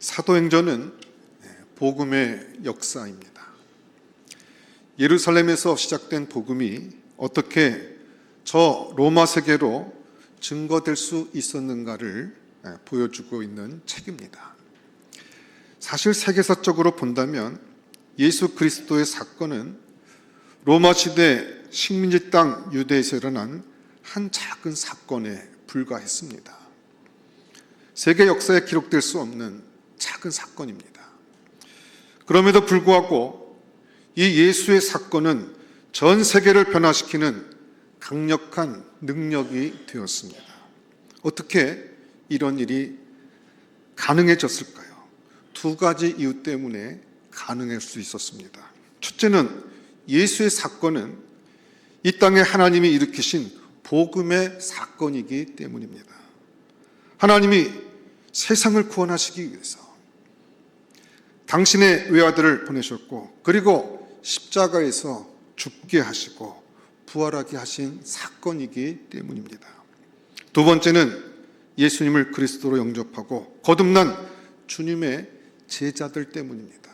사도행전은 복음의 역사입니다. 예루살렘에서 시작된 복음이 어떻게 저 로마 세계로 증거될 수 있었는가를 보여주고 있는 책입니다. 사실 세계사적으로 본다면 예수 그리스도의 사건은 로마 시대 식민지 땅 유대에서 일어난 한 작은 사건에 불과했습니다. 세계 역사에 기록될 수 없는 작은 사건입니다. 그럼에도 불구하고 이 예수의 사건은 전 세계를 변화시키는 강력한 능력이 되었습니다. 어떻게 이런 일이 가능해졌을까요? 두 가지 이유 때문에 가능할 수 있었습니다. 첫째는 예수의 사건은 이 땅에 하나님이 일으키신 복음의 사건이기 때문입니다. 하나님이 세상을 구원하시기 위해서 당신의 외아들을 보내셨고, 그리고 십자가에서 죽게 하시고 부활하게 하신 사건이기 때문입니다. 두 번째는 예수님을 그리스도로 영접하고 거듭난 주님의 제자들 때문입니다.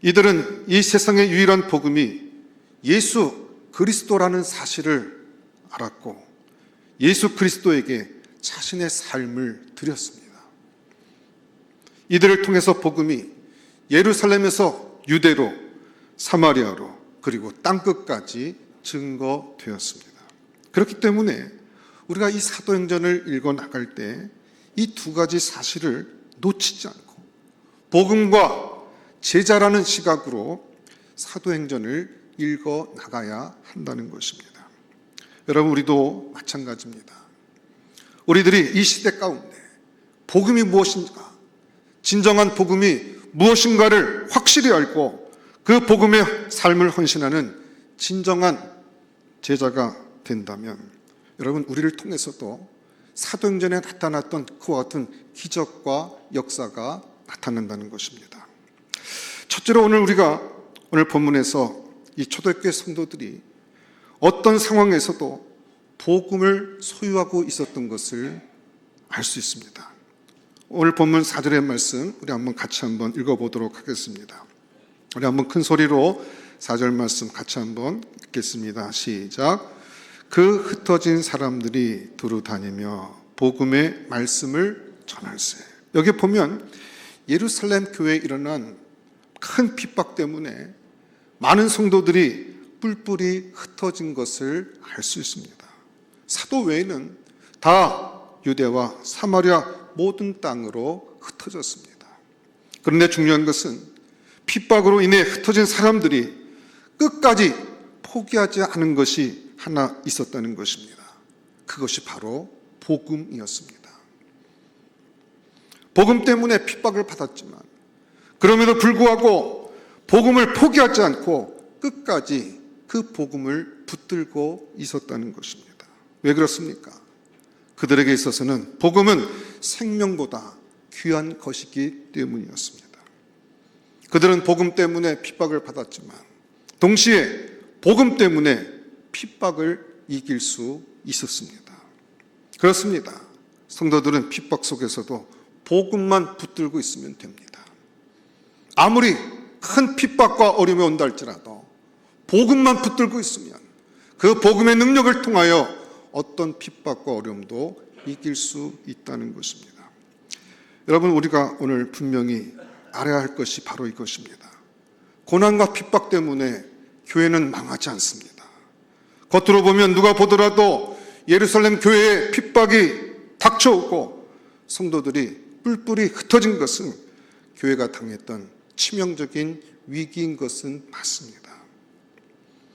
이들은 이 세상의 유일한 복음이 예수 그리스도라는 사실을 알았고 예수 그리스도에게 자신의 삶을 드렸습니다. 이들을 통해서 복음이 예루살렘에서 유대로, 사마리아로, 그리고 땅끝까지 증거되었습니다. 그렇기 때문에 우리가 이 사도행전을 읽어 나갈 때 이 두 가지 사실을 놓치지 않고 복음과 제자라는 시각으로 사도행전을 읽어 나가야 한다는 것입니다. 여러분, 우리도 마찬가지입니다. 우리들이 이 시대 가운데 복음이 무엇인가, 진정한 복음이 무엇인가를 확실히 알고 그 복음의 삶을 헌신하는 진정한 제자가 된다면 여러분, 우리를 통해서도 사도행전에 나타났던 그와 같은 기적과 역사가 나타난다는 것입니다. 첫째로 오늘 본문에서 이 초대교회 성도들이 어떤 상황에서도 복음을 소유하고 있었던 것을 알 수 있습니다. 오늘 본문 4절의 말씀 우리 한번 같이 한번 읽어보도록 하겠습니다. 우리 한번 큰 소리로 4절 말씀 같이 한번 읽겠습니다. 시작. 그 흩어진 사람들이 두루 다니며 복음의 말씀을 전할세. 여기 보면 예루살렘 교회에 일어난 큰 핍박 때문에 많은 성도들이 뿔뿔이 흩어진 것을 알 수 있습니다. 사도 외에는 다 유대와 사마리아 모든 땅으로 흩어졌습니다. 그런데 중요한 것은 핍박으로 인해 흩어진 사람들이 끝까지 포기하지 않은 것이 하나 있었다는 것입니다. 그것이 바로 복음이었습니다. 복음 때문에 핍박을 받았지만 그럼에도 불구하고 복음을 포기하지 않고 끝까지 그 복음을 붙들고 있었다는 것입니다. 왜 그렇습니까? 그들에게 있어서는 복음은 생명보다 귀한 것이기 때문이었습니다. 그들은 복음 때문에 핍박을 받았지만 동시에 복음 때문에 핍박을 이길 수 있었습니다. 그렇습니다. 성도들은 핍박 속에서도 복음만 붙들고 있으면 됩니다. 아무리 큰 핍박과 어려움이 온다 할지라도 복음만 붙들고 있으면 그 복음의 능력을 통하여 어떤 핍박과 어려움도 이길 수 있다는 것입니다. 여러분, 우리가 오늘 분명히 알아야 할 것이 바로 이것입니다. 고난과 핍박 때문에 교회는 망하지 않습니다. 겉으로 보면 누가 보더라도 예루살렘 교회에 핍박이 닥쳐오고 성도들이 뿔뿔이 흩어진 것은 교회가 당했던 치명적인 위기인 것은 맞습니다.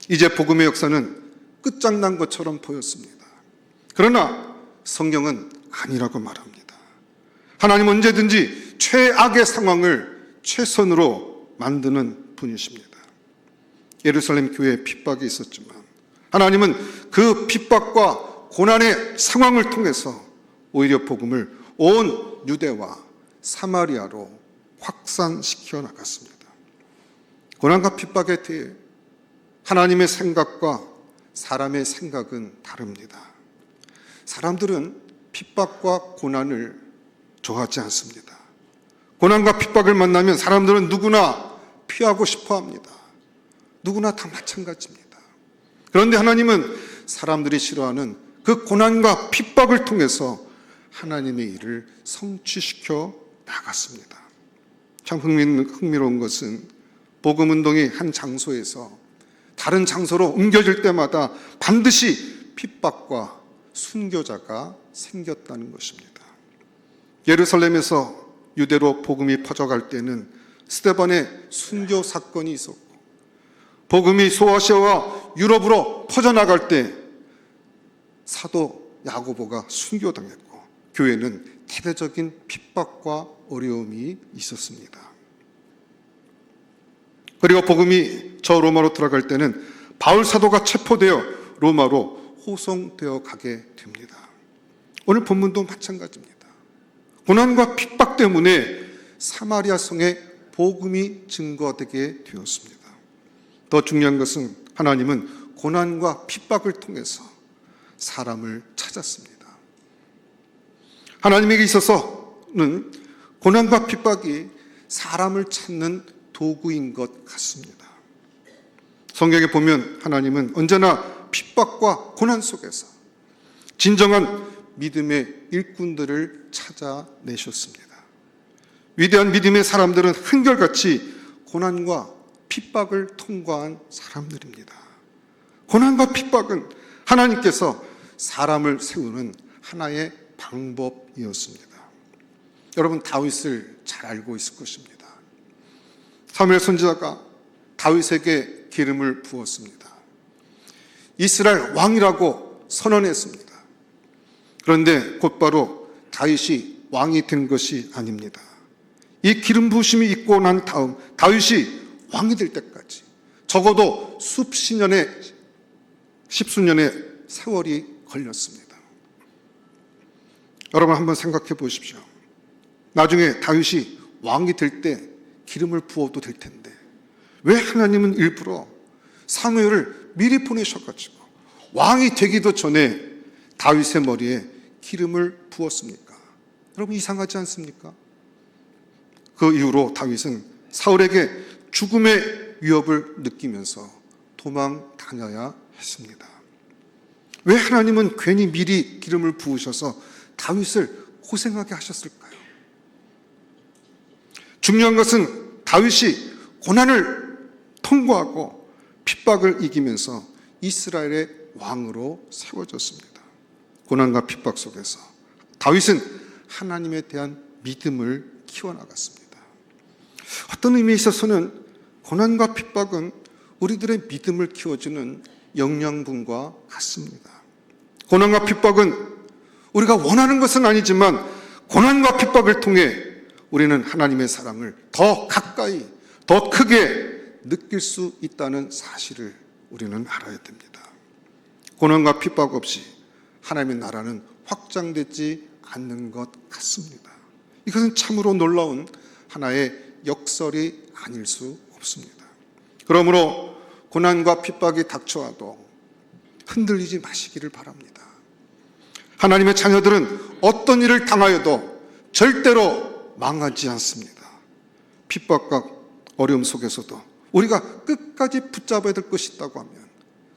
이제 복음의 역사는 끝장난 것처럼 보였습니다. 그러나 성경은 아니라고 말합니다. 하나님은 언제든지 최악의 상황을 최선으로 만드는 분이십니다. 예루살렘 교회에 핍박이 있었지만 하나님은 그 핍박과 고난의 상황을 통해서 오히려 복음을 온 유대와 사마리아로 확산시켜 나갔습니다. 고난과 핍박에 대해 하나님의 생각과 사람의 생각은 다릅니다. 사람들은 핍박과 고난을 좋아하지 않습니다. 고난과 핍박을 만나면 사람들은 누구나 피하고 싶어 합니다. 누구나 다 마찬가지입니다. 그런데 하나님은 사람들이 싫어하는 그 고난과 핍박을 통해서 하나님의 일을 성취시켜 나갔습니다. 참 흥미로운 것은 복음운동이 한 장소에서 다른 장소로 옮겨질 때마다 반드시 핍박과 순교자가 생겼다는 것입니다. 예루살렘에서 유대로 복음이 퍼져갈 때는 스데반의 순교 사건이 있었고, 복음이 소아시아와 유럽으로 퍼져나갈 때 사도 야고보가 순교당했고, 교회는 대대적인 핍박과 어려움이 있었습니다. 그리고 복음이 저 로마로 들어갈 때는 바울 사도가 체포되어 로마로 호송되어 가게 됩니다. 오늘 본문도 마찬가지입니다. 고난과 핍박 때문에 사마리아 성에 복음이 증거되게 되었습니다. 더 중요한 것은 하나님은 고난과 핍박을 통해서 사람을 찾았습니다. 하나님에게 있어서는 고난과 핍박이 사람을 찾는 도구인 것 같습니다. 성경에 보면 하나님은 언제나 핍박과 고난 속에서 진정한 믿음의 일꾼들을 찾아내셨습니다. 위대한 믿음의 사람들은 한결같이 고난과 핍박을 통과한 사람들입니다. 고난과 핍박은 하나님께서 사람을 세우는 하나의 방법이었습니다. 여러분, 다윗을 잘 알고 있을 것입니다. 사무엘 선지자가 다윗에게 기름을 부었습니다. 이스라엘 왕이라고 선언했습니다. 그런데 곧바로 다윗이 왕이 된 것이 아닙니다. 이 기름 부으심이 있고 난 다음 다윗이 왕이 될 때까지 적어도 십수년의 세월이 걸렸습니다. 여러분, 한번 생각해 보십시오. 나중에 다윗이 왕이 될 때 기름을 부어도 될 텐데 왜 하나님은 일부러 사무엘을 미리 보내셔가지고 왕이 되기도 전에 다윗의 머리에 기름을 부었습니까? 여러분, 이상하지 않습니까? 그 이후로 다윗은 사울에게 죽음의 위협을 느끼면서 도망 다녀야 했습니다. 왜 하나님은 괜히 미리 기름을 부으셔서 다윗을 고생하게 하셨을까요? 중요한 것은 다윗이 고난을 통과하고 핍박을 이기면서 이스라엘의 왕으로 세워졌습니다. 고난과 핍박 속에서 다윗은 하나님에 대한 믿음을 키워나갔습니다. 어떤 의미에 있어서는 고난과 핍박은 우리들의 믿음을 키워주는 영양분과 같습니다. 고난과 핍박은 우리가 원하는 것은 아니지만 고난과 핍박을 통해 우리는 하나님의 사랑을 더 가까이, 더 크게 느낄 수 있다는 사실을 우리는 알아야 됩니다. 고난과 핍박 없이 하나님의 나라는 확장되지 않는 것 같습니다. 이것은 참으로 놀라운 하나의 역설이 아닐 수 없습니다. 그러므로 고난과 핍박이 닥쳐와도 흔들리지 마시기를 바랍니다. 하나님의 자녀들은 어떤 일을 당하여도 절대로 망하지 않습니다. 핍박과 어려움 속에서도 우리가 끝까지 붙잡아야 될 것이 있다고 하면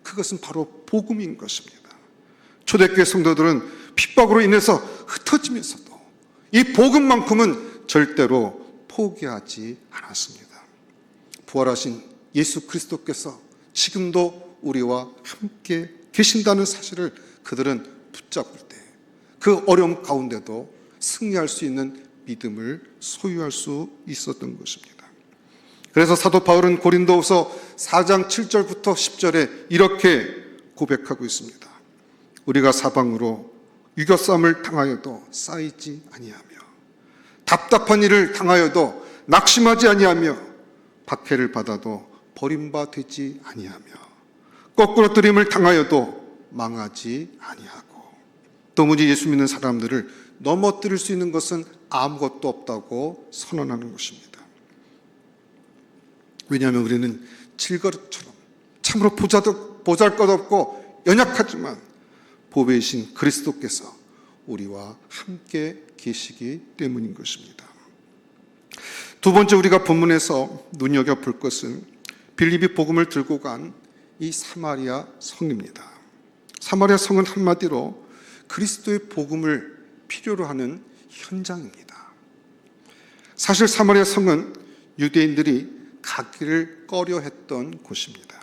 그것은 바로 복음인 것입니다. 초대교회 성도들은 핍박으로 인해서 흩어지면서도 이 복음만큼은 절대로 포기하지 않았습니다. 부활하신 예수 그리스도께서 지금도 우리와 함께 계신다는 사실을 그들은 붙잡을 때 그 어려움 가운데도 승리할 수 있는 믿음을 소유할 수 있었던 것입니다. 그래서 사도 바울은 고린도후서 4장 7절부터 10절에 이렇게 고백하고 있습니다. 우리가 사방으로 유교쌈을 당하여도 쌓이지 아니하며 답답한 일을 당하여도 낙심하지 아니하며 박해를 받아도 버림받지 아니하며 거꾸러뜨림을 당하여도 망하지 아니하고 도무지 예수 믿는 사람들을 넘어뜨릴 수 있는 것은 아무것도 없다고 선언하는 것입니다. 왜냐하면 우리는 질거릇처럼 참으로 보잘것없고 연약하지만 보배이신 그리스도께서 우리와 함께 계시기 때문인 것입니다. 두 번째 우리가 본문에서 눈여겨볼 것은 빌립이 복음을 들고 간 이 사마리아 성입니다. 사마리아 성은 한마디로 그리스도의 복음을 필요로 하는 현장입니다. 사실 사마리아 성은 유대인들이 가기를 꺼려했던 곳입니다.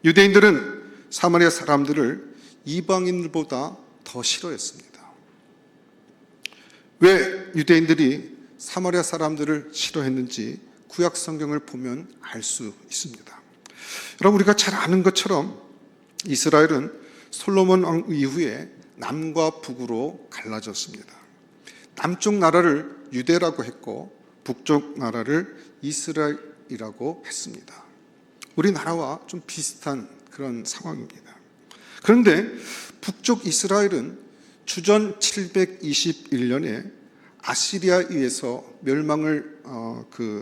유대인들은 사마리아 사람들을 이방인들보다 더 싫어했습니다. 왜 유대인들이 사마리아 사람들을 싫어했는지 구약 성경을 보면 알 수 있습니다. 여러분, 우리가 잘 아는 것처럼 이스라엘은 솔로몬 왕 이후에 남과 북으로 갈라졌습니다. 남쪽 나라를 유대라고 했고 북쪽 나라를 이스라엘이라고 했습니다. 우리나라와 좀 비슷한 그런 상황입니다. 그런데 북쪽 이스라엘은 주전 721년에 아시리아에 의해서 멸망을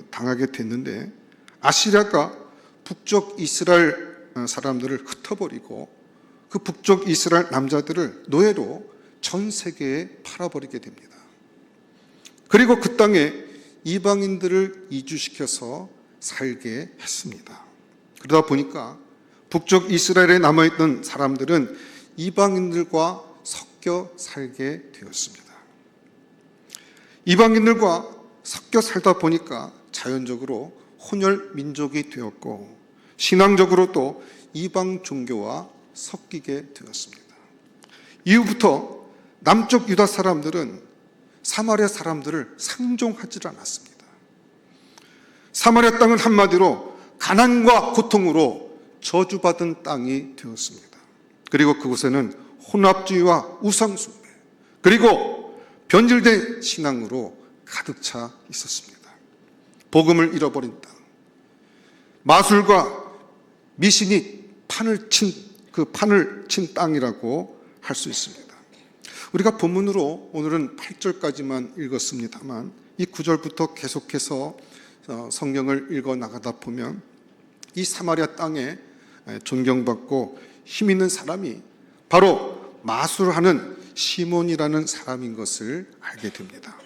당하게 됐는데, 아시리아가 북쪽 이스라엘 사람들을 흩어버리고 그 북쪽 이스라엘 남자들을 노예로 전 세계에 팔아버리게 됩니다. 그리고 그 땅에 이방인들을 이주시켜서 살게 했습니다. 그러다 보니까 북쪽 이스라엘에 남아있던 사람들은 이방인들과 섞여 살게 되었습니다. 이방인들과 섞여 살다 보니까 자연적으로 혼혈 민족이 되었고 신앙적으로도 이방 종교와 섞이게 되었습니다. 이후부터 남쪽 유다 사람들은 사마리아 사람들을 상종하지 않았습니다. 사마리아 땅은 한마디로 가난과 고통으로 저주받은 땅이 되었습니다. 그리고 그곳에는 혼합주의와 우상숭배, 그리고 변질된 신앙으로 가득 차 있었습니다. 복음을 잃어버린 땅, 마술과 미신이 판을 친 땅이라고 할 수 있습니다. 우리가 본문으로 오늘은 8절까지만 읽었습니다만 이 9절부터 계속해서 성경을 읽어 나가다 보면 이 사마리아 땅에 존경받고 힘 있는 사람이 바로 마술하는 시몬이라는 사람인 것을 알게 됩니다.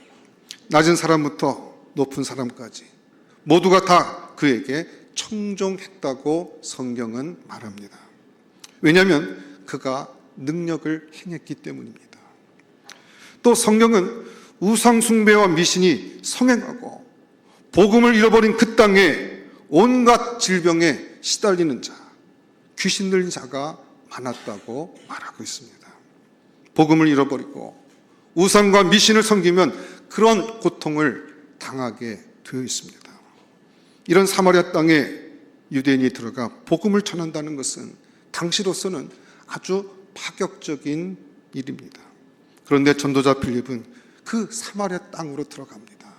낮은 사람부터 높은 사람까지 모두가 다 그에게 청종했다고 성경은 말합니다. 왜냐하면 그가 능력을 행했기 때문입니다. 또 성경은 우상숭배와 미신이 성행하고 복음을 잃어버린 그 땅에 온갖 질병에 시달리는 자, 귀신 들린 자가 많았다고 말하고 있습니다. 복음을 잃어버리고 우상과 미신을 섬기면 그런 고통을 당하게 되어 있습니다. 이런 사마리아 땅에 유대인이 들어가 복음을 전한다는 것은 당시로서는 아주 파격적인 일입니다. 그런데 전도자 빌립은 그 사마리아 땅으로 들어갑니다.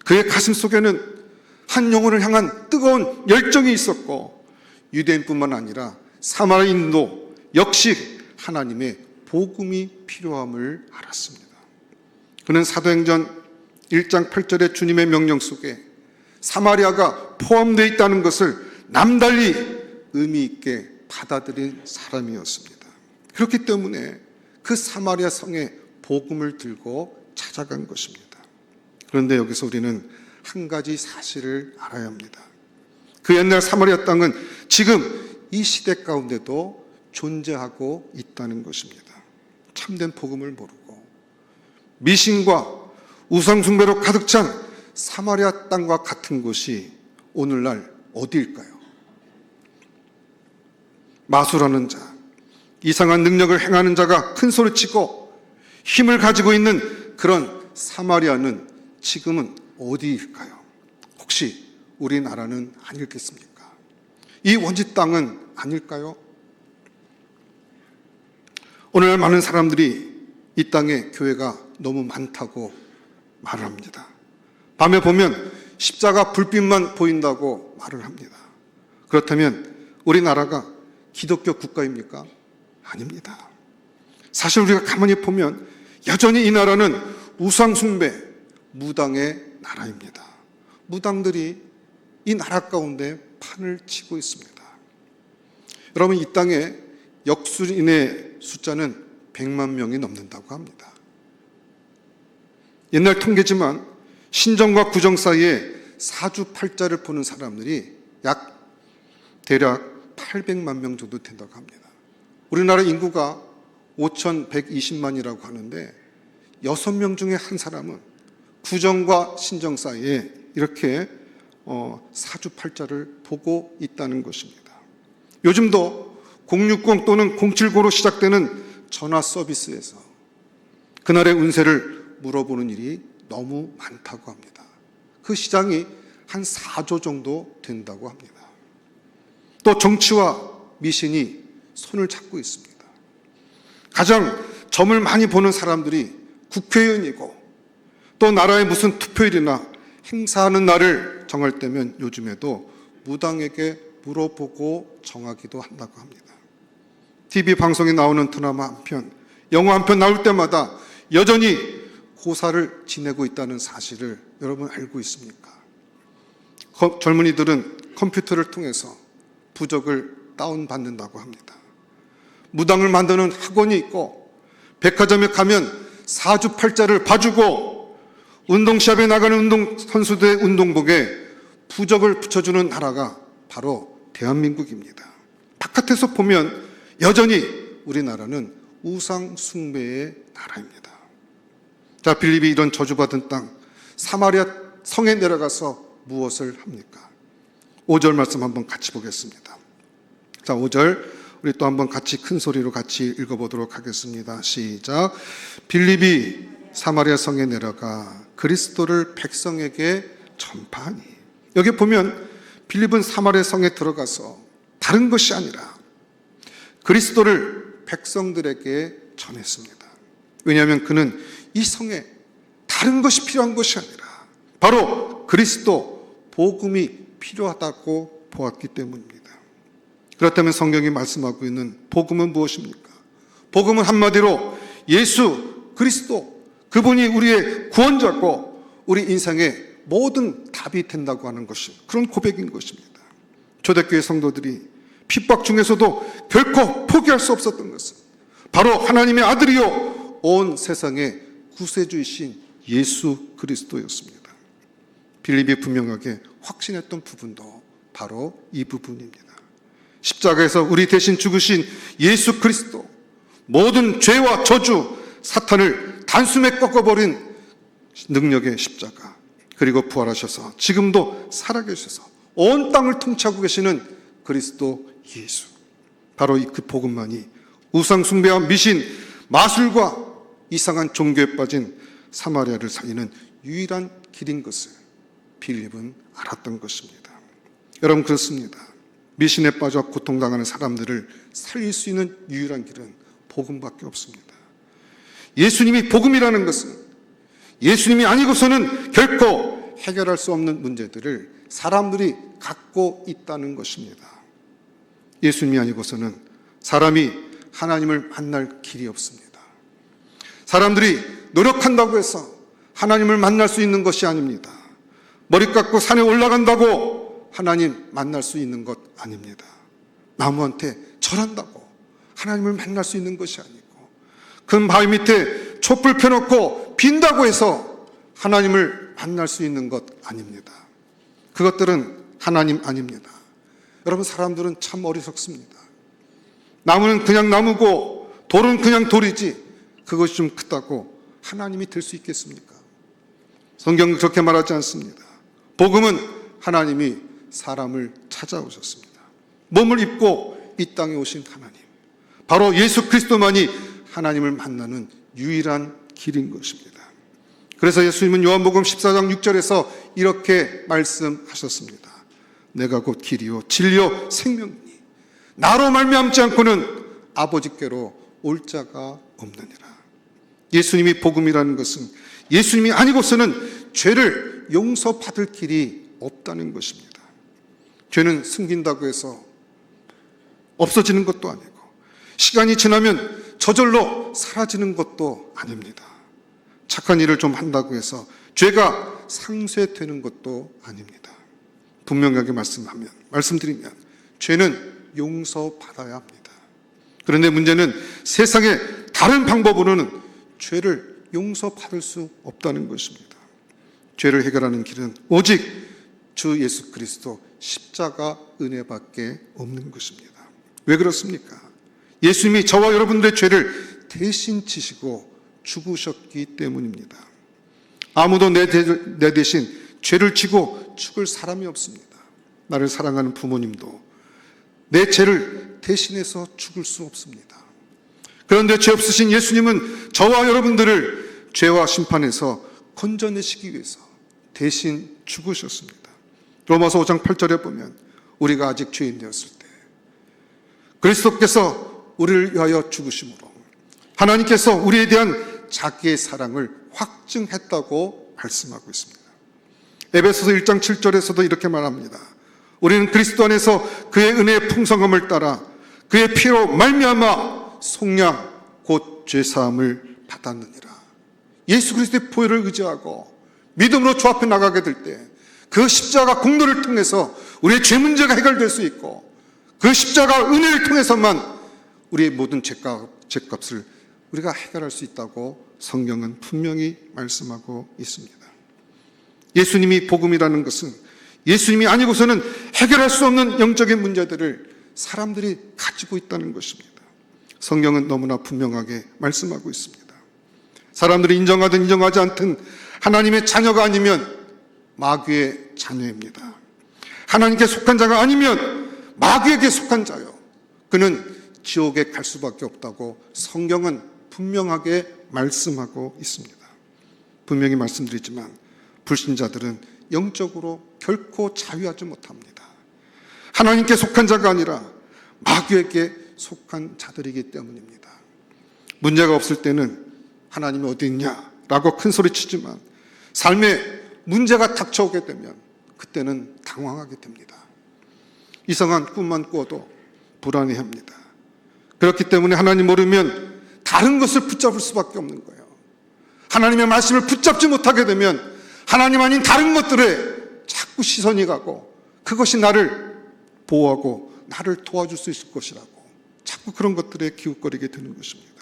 그의 가슴 속에는 한 영혼을 향한 뜨거운 열정이 있었고 유대인뿐만 아니라 사마리아인도 역시 하나님의 복음이 필요함을 알았습니다. 그는 사도행전 1장 8절의 주님의 명령 속에 사마리아가 포함되어 있다는 것을 남달리 의미 있게 받아들인 사람이었습니다. 그렇기 때문에 그 사마리아 성에 복음을 들고 찾아간 것입니다. 그런데 여기서 우리는 한 가지 사실을 알아야 합니다. 그 옛날 사마리아 땅은 지금 이 시대 가운데도 존재하고 있다는 것입니다. 참된 복음을 모르고 미신과 우상숭배로 가득 찬 사마리아 땅과 같은 곳이 오늘날 어디일까요? 마술하는 자, 이상한 능력을 행하는 자가 큰 소리치고 힘을 가지고 있는 그런 사마리아는 지금은 어디일까요? 혹시 우리나라는 아니겠습니까? 이 원지 땅은 아닐까요? 오늘날 많은 사람들이 이 땅에 교회가 너무 많다고 말을 합니다. 밤에 보면 십자가 불빛만 보인다고 말을 합니다. 그렇다면 우리나라가 기독교 국가입니까? 아닙니다. 사실 우리가 가만히 보면 여전히 이 나라는 우상숭배, 무당의 나라입니다. 무당들이 이 나라 가운데 판을 치고 있습니다. 여러분, 이 땅에 역술인의 숫자는 100만 명이 넘는다고 합니다. 옛날 통계지만 신정과 구정 사이에 사주팔자를 보는 사람들이 대략 800만 명 정도 된다고 합니다. 우리나라 인구가 5,120만이라고 하는데 6명 중에 한 사람은 구정과 신정 사이에 이렇게 사주팔자를 보고 있다는 것입니다. 요즘도 060 또는 079로 시작되는 전화 서비스에서 그날의 운세를 물어보는 일이 너무 많다고 합니다. 그 시장이 한 4조 정도 된다고 합니다. 또 정치와 미신이 손을 잡고 있습니다. 가장 점을 많이 보는 사람들이 국회의원이고 또 나라의 무슨 투표일이나 행사하는 날을 정할 때면 요즘에도 무당에게 물어보고 정하기도 한다고 합니다. TV 방송에 나오는 드라마 한 편, 영화 한 편 나올 때마다 여전히 고사를 지내고 있다는 사실을 여러분 알고 있습니까? 젊은이들은 컴퓨터를 통해서 부적을 다운받는다고 합니다. 무당을 만드는 학원이 있고 백화점에 가면 사주팔자를 봐주고 운동시합에 나가는 운동선수들의 운동복에 부적을 붙여주는 나라가 바로 대한민국입니다. 바깥에서 보면 여전히 우리나라는 우상 숭배의 나라입니다. 자, 빌립이 이런 저주받은 땅 사마리아 성에 내려가서 무엇을 합니까? 5절 말씀 한번 같이 보겠습니다. 자, 5절 우리 또 한번 같이 큰 소리로 같이 읽어보도록 하겠습니다. 시작. 빌립이 사마리아 성에 내려가 그리스도를 백성에게 전파하니. 여기 보면 빌립은 사마리아 성에 들어가서 다른 것이 아니라 그리스도를 백성들에게 전했습니다. 왜냐하면 그는 이 성에 다른 것이 필요한 것이 아니라 바로 그리스도 복음이 필요하다고 보았기 때문입니다. 그렇다면 성경이 말씀하고 있는 복음은 무엇입니까? 복음은 한마디로 예수 그리스도, 그분이 우리의 구원자고 우리 인생의 모든 답이 된다고 하는 것이 그런 고백인 것입니다. 초대교회 성도들이 핍박 중에서도 결코 포기할 수 없었던 것은 바로 하나님의 아들이요 온 세상의 구세주이신 예수 그리스도였습니다. 빌립이 분명하게 확신했던 부분도 바로 이 부분입니다. 십자가에서 우리 대신 죽으신 예수 그리스도, 모든 죄와 저주, 사탄을 단숨에 꺾어버린 능력의 십자가, 그리고 부활하셔서 지금도 살아계셔서 온 땅을 통치하고 계시는 그리스도 예수, 바로 그 복음만이 우상 숭배와 미신, 마술과 이상한 종교에 빠진 사마리아를 살리는 유일한 길인 것을 빌립은 알았던 것입니다. 여러분, 그렇습니다. 미신에 빠져 고통당하는 사람들을 살릴 수 있는 유일한 길은 복음밖에 없습니다. 예수님이 복음이라는 것은 예수님이 아니고서는 결코 해결할 수 없는 문제들을 사람들이 갖고 있다는 것입니다. 예수님이 아니고서는 사람이 하나님을 만날 길이 없습니다. 사람들이 노력한다고 해서 하나님을 만날 수 있는 것이 아닙니다. 머리 깎고 산에 올라간다고 하나님 만날 수 있는 것 아닙니다. 나무한테 절한다고 하나님을 만날 수 있는 것이 아니고, 큰 바위 밑에 촛불 펴놓고 빈다고 해서 하나님을 만날 수 있는 것 아닙니다. 그것들은 하나님 아닙니다. 여러분, 사람들은 참 어리석습니다. 나무는 그냥 나무고 돌은 그냥 돌이지 그것이 좀 크다고 하나님이 될 수 있겠습니까? 성경은 그렇게 말하지 않습니다. 복음은 하나님이 사람을 찾아오셨습니다. 몸을 입고 이 땅에 오신 하나님, 바로 예수 그리스도만이 하나님을 만나는 유일한 길인 것입니다. 그래서 예수님은 요한복음 14장 6절에서 이렇게 말씀하셨습니다. 내가 곧 길이요 진리요 생명이니 나로 말미암지 않고는 아버지께로 올 자가 없느니라. 예수님이 복음이라는 것은 예수님이 아니고서는 죄를 용서받을 길이 없다는 것입니다. 죄는 숨긴다고 해서 없어지는 것도 아니고, 시간이 지나면 저절로 사라지는 것도 아닙니다. 착한 일을 좀 한다고 해서 죄가 상쇄되는 것도 아닙니다. 분명하게 말씀드리면 죄는 용서받아야 합니다. 그런데 문제는 세상에 다른 방법으로는 죄를 용서받을 수 없다는 것입니다. 죄를 해결하는 길은 오직 주 예수 그리스도 십자가 은혜밖에 없는 것입니다. 왜 그렇습니까? 예수님이 저와 여러분들의 죄를 대신 지시고 죽으셨기 때문입니다. 아무도 내 대신 죄를 지고 죽을 사람이 없습니다. 나를 사랑하는 부모님도 내 죄를 대신해서 죽을 수 없습니다. 그런데 죄 없으신 예수님은 저와 여러분들을 죄와 심판에서 건져내시기 위해서 대신 죽으셨습니다. 로마서 5장 8절에 보면 우리가 아직 죄인되었을 때 그리스도께서 우리를 위하여 죽으심으로 하나님께서 우리에 대한 자기의 사랑을 확증했다고 말씀하고 있습니다. 에베소서 1장 7절에서도 이렇게 말합니다. 우리는 그리스도 안에서 그의 은혜의 풍성함을 따라 그의 피로 말미암아 속량 곧 죄사함을 받았느니라. 예수 그리스도의 보혈을 의지하고 믿음으로 주 앞에 나가게 될 때 그 십자가 공로를 통해서 우리의 죄 문제가 해결될 수 있고 그 십자가 은혜를 통해서만 우리의 모든 죄값을 우리가 해결할 수 있다고 성경은 분명히 말씀하고 있습니다. 예수님이 복음이라는 것은 예수님이 아니고서는 해결할 수 없는 영적인 문제들을 사람들이 가지고 있다는 것입니다. 성경은 너무나 분명하게 말씀하고 있습니다. 사람들이 인정하든 인정하지 않든 하나님의 자녀가 아니면 마귀의 자녀입니다. 하나님께 속한 자가 아니면 마귀에게 속한 자요. 그는 지옥에 갈 수밖에 없다고 성경은 분명하게 말씀하고 있습니다. 분명히 말씀드리지만 불신자들은 영적으로 결코 자유하지 못합니다. 하나님께 속한 자가 아니라 마귀에게 속한 자들이기 때문입니다. 문제가 없을 때는 하나님이 어디 있냐라고 큰 소리 치지만 삶에 문제가 닥쳐오게 되면 그때는 당황하게 됩니다. 이상한 꿈만 꿔도 불안해합니다. 그렇기 때문에 하나님 모르면 다른 것을 붙잡을 수밖에 없는 거예요. 하나님의 말씀을 붙잡지 못하게 되면 하나님 아닌 다른 것들에 자꾸 시선이 가고 그것이 나를 보호하고 나를 도와줄 수 있을 것이라고 자꾸 그런 것들에 기웃거리게 되는 것입니다.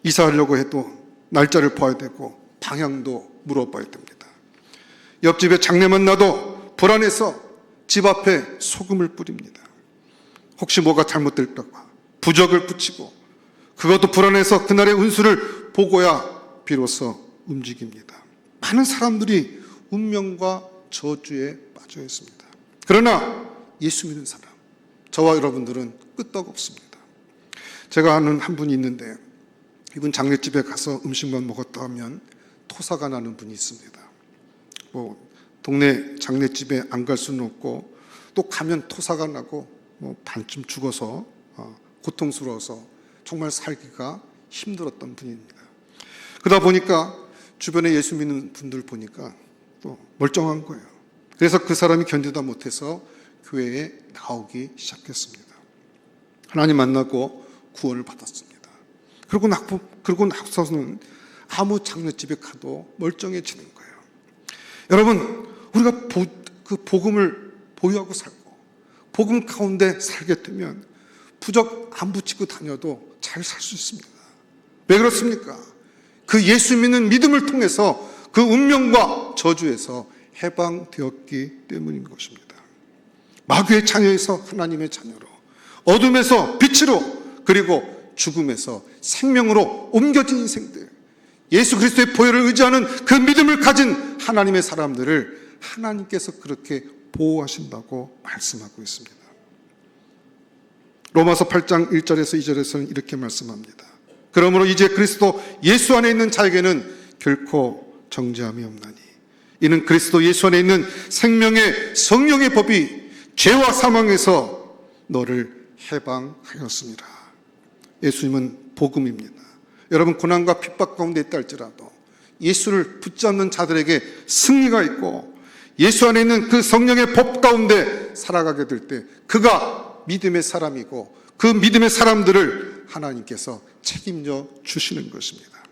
이사하려고 해도 날짜를 봐야 되고 방향도 물어봐야 됩니다. 옆집에 장례만 나도 불안해서 집 앞에 소금을 뿌립니다. 혹시 뭐가 잘못될까 봐 부적을 붙이고 그것도 불안해서 그날의 운수를 보고야 비로소 움직입니다. 많은 사람들이 운명과 저주에 빠져 있습니다. 그러나 예수 믿는 사람, 저와 여러분들은 끄떡없습니다. 제가 아는 한 분이 있는데 이분 장례집에 가서 음식만 먹었다 하면 토사가 나는 분이 있습니다. 동네 장례집에 안 갈 수는 없고 또 가면 토사가 나고 반쯤 죽어서 고통스러워서 정말 살기가 힘들었던 분입니다. 그러다 보니까 주변에 예수 믿는 분들 보니까 또 멀쩡한 거예요. 그래서 그 사람이 견디다 못해서 교회에 나오기 시작했습니다. 하나님 만나고 구원을 받았습니다. 그러고 나서는 아무 장례집에 가도 멀쩡해지는 거예요. 여러분, 우리가 그 복음을 보유하고 살고 복음 가운데 살게 되면 부적 안 붙이고 다녀도 잘 살 수 있습니다. 왜 그렇습니까? 그 예수 믿는 믿음을 통해서 그 운명과 저주에서 해방되었기 때문인 것입니다. 마귀의 자녀에서 하나님의 자녀로, 어둠에서 빛으로, 그리고 죽음에서 생명으로 옮겨진 인생들, 예수 그리스도의 보혈을 의지하는 그 믿음을 가진 하나님의 사람들을 하나님께서 그렇게 보호하신다고 말씀하고 있습니다. 로마서 8장 1절에서 2절에서는 이렇게 말씀합니다. 그러므로 이제 그리스도 예수 안에 있는 자에게는 결코 정죄함이 없나니 이는 그리스도 예수 안에 있는 생명의 성령의 법이 죄와 사망에서 너를 해방하였습니다. 예수님은 복음입니다. 여러분, 고난과 핍박 가운데 있다 할지라도 예수를 붙잡는 자들에게 승리가 있고 예수 안에 있는 그 성령의 법 가운데 살아가게 될 때 그가 믿음의 사람이고 그 믿음의 사람들을 하나님께서 책임져 주시는 것입니다.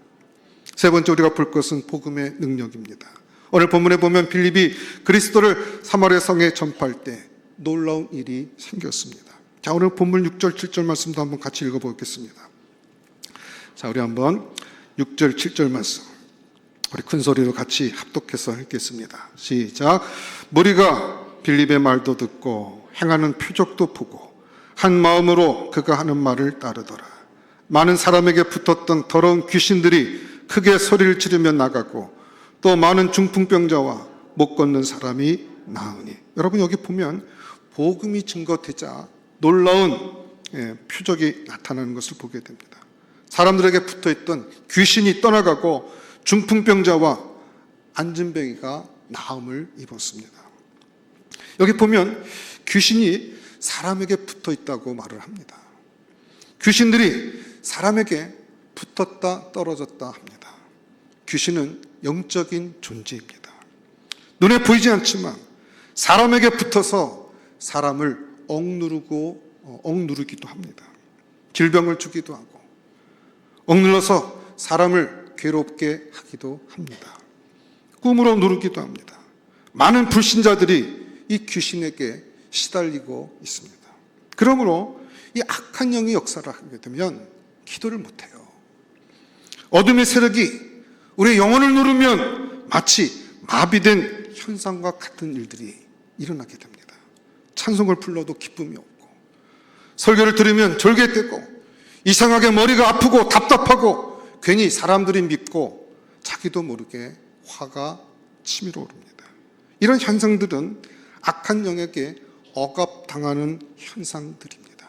세 번째 우리가 볼 것은 복음의 능력입니다. 오늘 본문에 보면 빌립이 그리스도를 사마리아 성에 전파할 때 놀라운 일이 생겼습니다. 자, 오늘 본문 6절, 7절 말씀도 한번 같이 읽어보겠습니다. 자, 우리 한번 6절, 7절 말씀 우리 큰 소리로 같이 합독해서 읽겠습니다. 시작. 무리가 빌립의 말도 듣고 행하는 표적도 보고 한 마음으로 그가 하는 말을 따르더라. 많은 사람에게 붙었던 더러운 귀신들이 크게 소리를 지르며 나가고 또 많은 중풍병자와 못 걷는 사람이 나으니. 여러분, 여기 보면 복음이 증거되자 놀라운 표적이 나타나는 것을 보게 됩니다. 사람들에게 붙어있던 귀신이 떠나가고 중풍병자와 안진뱅이가 나음을 입었습니다. 여기 보면 귀신이 사람에게 붙어있다고 말을 합니다. 귀신들이 사람에게 붙었다 떨어졌다 합니다. 귀신은 영적인 존재입니다. 눈에 보이지 않지만 사람에게 붙어서 사람을 억누르기도 합니다. 질병을 주기도 하고 억눌러서 사람을 괴롭게 하기도 합니다. 꿈으로 누르기도 합니다. 많은 불신자들이 이 귀신에게 시달리고 있습니다. 그러므로 이 악한 영이 역사를 하게 되면 기도를 못해요. 어둠의 세력이 우리의 영혼을 누르면 마치 마비된 현상과 같은 일들이 일어나게 됩니다. 찬송을 불러도 기쁨이 없고 설교를 들으면 절개되고 이상하게 머리가 아프고 답답하고 괜히 사람들이 믿고 자기도 모르게 화가 치밀어 오릅니다. 이런 현상들은 악한 영에게 억압당하는 현상들입니다.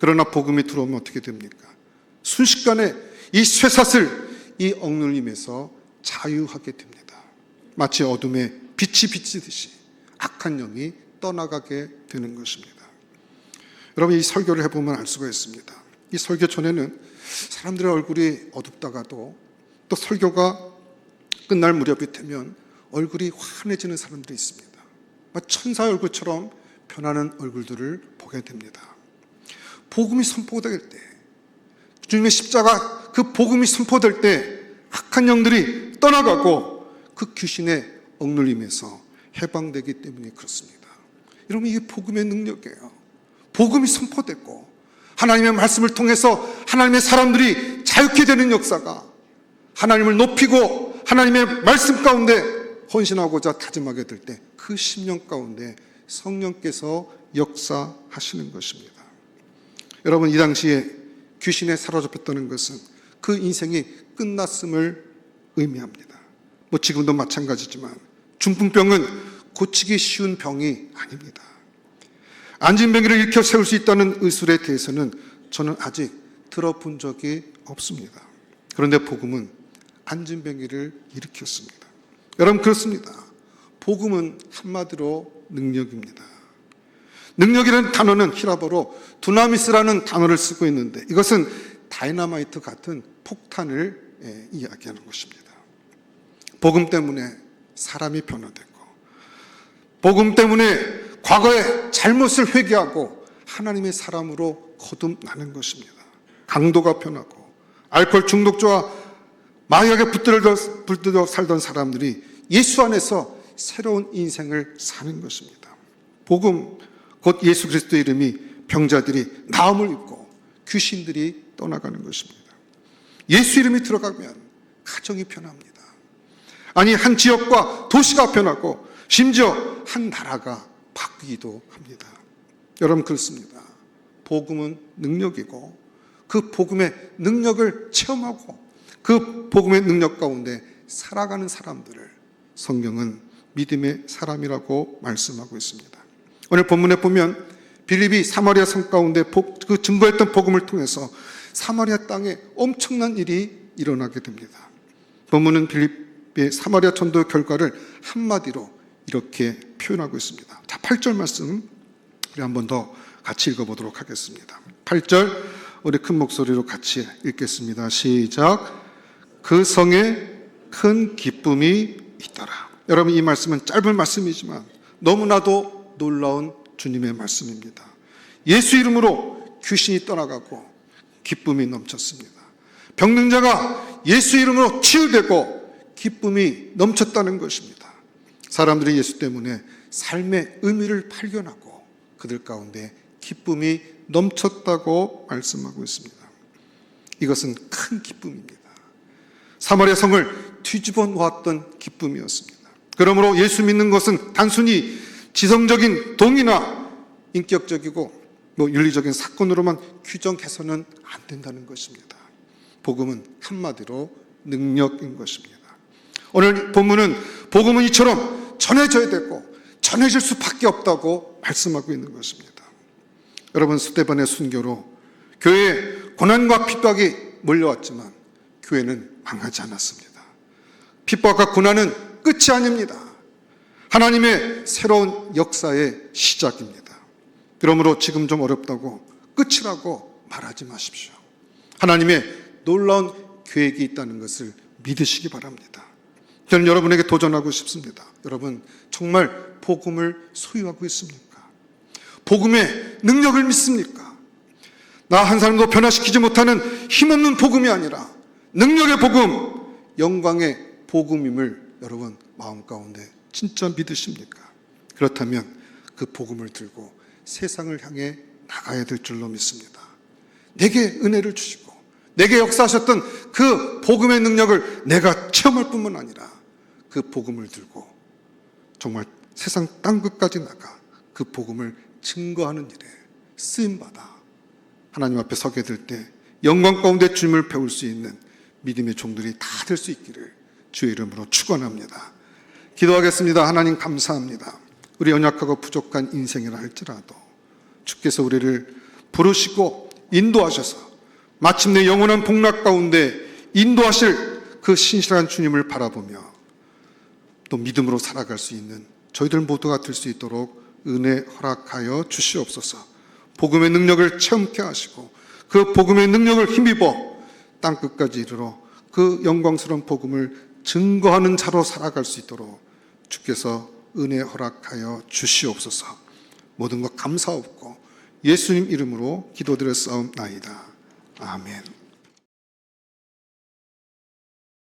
그러나 복음이 들어오면 어떻게 됩니까? 순식간에 이 쇠사슬, 이 억눌림에서 자유하게 됩니다. 마치 어둠에 빛이 비치듯이 악한 영이 떠나가게 되는 것입니다. 여러분, 이 설교를 해보면 알 수가 있습니다. 이 설교 전에는 사람들의 얼굴이 어둡다가도 또 설교가 끝날 무렵이 되면 얼굴이 환해지는 사람들이 있습니다. 천사의 얼굴처럼 변하는 얼굴들을 보게 됩니다. 복음이 선포될 때, 주님의 십자가 그 복음이 선포될 때 악한 영들이 떠나가고 그 귀신의 억눌림에서 해방되기 때문에 그렇습니다. 여러분, 이게 복음의 능력이에요. 복음이 선포됐고 하나님의 말씀을 통해서 하나님의 사람들이 자유케 되는 역사가, 하나님을 높이고 하나님의 말씀 가운데 헌신하고자 다짐하게 될 때 그 심령 가운데 성령께서 역사하시는 것입니다. 여러분, 이 당시에 귀신에 사로잡혔다는 것은 그 인생이 끝났음을 의미합니다. 지금도 마찬가지지만 중풍병은 고치기 쉬운 병이 아닙니다. 안진뱅이를 일으켜 세울 수 있다는 의술에 대해서는 저는 아직 들어본 적이 없습니다. 그런데 복음은 안진뱅이를 일으켰습니다. 여러분, 그렇습니다. 복음은 한마디로 능력입니다. 능력이라는 단어는 히라보로 두나미스라는 단어를 쓰고 있는데 이것은 다이너마이트 같은 폭탄을 이야기하는 것입니다. 복음 때문에 사람이 변화되고 복음 때문에 과거의 잘못을 회개하고 하나님의 사람으로 거듭나는 것입니다. 강도가 변하고 알코올 중독자와 마약에 붙들어 살던 사람들이 예수 안에서 새로운 인생을 사는 것입니다. 복음, 곧 예수 그리스도의 이름이 병자들이 나음을 입고 귀신들이 떠나가는 것입니다. 예수 이름이 들어가면 가정이 변합니다. 아니, 한 지역과 도시가 변하고 심지어 한 나라가 바뀌기도 합니다. 여러분, 그렇습니다. 복음은 능력이고 그 복음의 능력을 체험하고 그 복음의 능력 가운데 살아가는 사람들을 성경은 믿음의 사람이라고 말씀하고 있습니다. 오늘 본문에 보면 빌립이 사마리아 성 가운데 그 증거했던 복음을 통해서 사마리아 땅에 엄청난 일이 일어나게 됩니다. 본문은 빌립의 사마리아 전도의 결과를 한마디로 이렇게 표현하고 있습니다. 자, 8절 말씀 우리 한 번 더 같이 읽어보도록 하겠습니다. 8절 우리 큰 목소리로 같이 읽겠습니다. 시작. 그 성에 큰 기쁨이 있더라. 여러분, 이 말씀은 짧은 말씀이지만 너무나도 놀라운 주님의 말씀입니다. 예수 이름으로 귀신이 떠나가고 기쁨이 넘쳤습니다. 병든 자가 예수 이름으로 치유되고 기쁨이 넘쳤다는 것입니다. 사람들이 예수 때문에 삶의 의미를 발견하고 그들 가운데 기쁨이 넘쳤다고 말씀하고 있습니다. 이것은 큰 기쁨입니다. 사마리아 성을 뒤집어 놓았던 기쁨이었습니다. 그러므로 예수 믿는 것은 단순히 지성적인 동의나 인격적이고 윤리적인 사건으로만 규정해서는 안 된다는 것입니다. 복음은 한마디로 능력인 것입니다. 오늘 본문은 복음은 이처럼 전해져야 되고 전해질 수밖에 없다고 말씀하고 있는 것입니다. 여러분, 스데반의 순교로 교회에 고난과 핍박이 몰려왔지만 교회는 망하지 않았습니다. 핍박과 고난은 끝이 아닙니다. 하나님의 새로운 역사의 시작입니다. 그러므로 지금 좀 어렵다고 끝이라고 말하지 마십시오. 하나님의 놀라운 계획이 있다는 것을 믿으시기 바랍니다. 저는 여러분에게 도전하고 싶습니다. 여러분, 정말 복음을 소유하고 있습니까? 복음의 능력을 믿습니까? 나 한 사람도 변화시키지 못하는 힘없는 복음이 아니라 능력의 복음, 영광의 복음임을 여러분 마음 가운데 진짜 믿으십니까? 그렇다면 그 복음을 들고 세상을 향해 나가야 될 줄로 믿습니다. 내게 은혜를 주시고 내게 역사하셨던 그 복음의 능력을 내가 체험할 뿐만 아니라 그 복음을 들고 정말 세상 땅끝까지 나가 그 복음을 증거하는 일에 쓰임받아 하나님 앞에 서게 될 때 영광 가운데 주님을 배울 수 있는 믿음의 종들이 다 될 수 있기를 주의 이름으로 축원합니다. 기도하겠습니다. 하나님 감사합니다. 우리 연약하고 부족한 인생이라 할지라도 주께서 우리를 부르시고 인도하셔서 마침내 영원한 복락 가운데 인도하실 그 신실한 주님을 바라보며 또 믿음으로 살아갈 수 있는 저희들 모두가 될 수 있도록 은혜 허락하여 주시옵소서. 복음의 능력을 체험케 하시고 그 복음의 능력을 힘입어 땅끝까지 이르러 그 영광스러운 복음을 증거하는 자로 살아갈 수 있도록 주께서 은혜 허락하여 주시옵소서. 모든 것 감사옵고 예수님 이름으로 기도드렸사옵나이다. 아멘.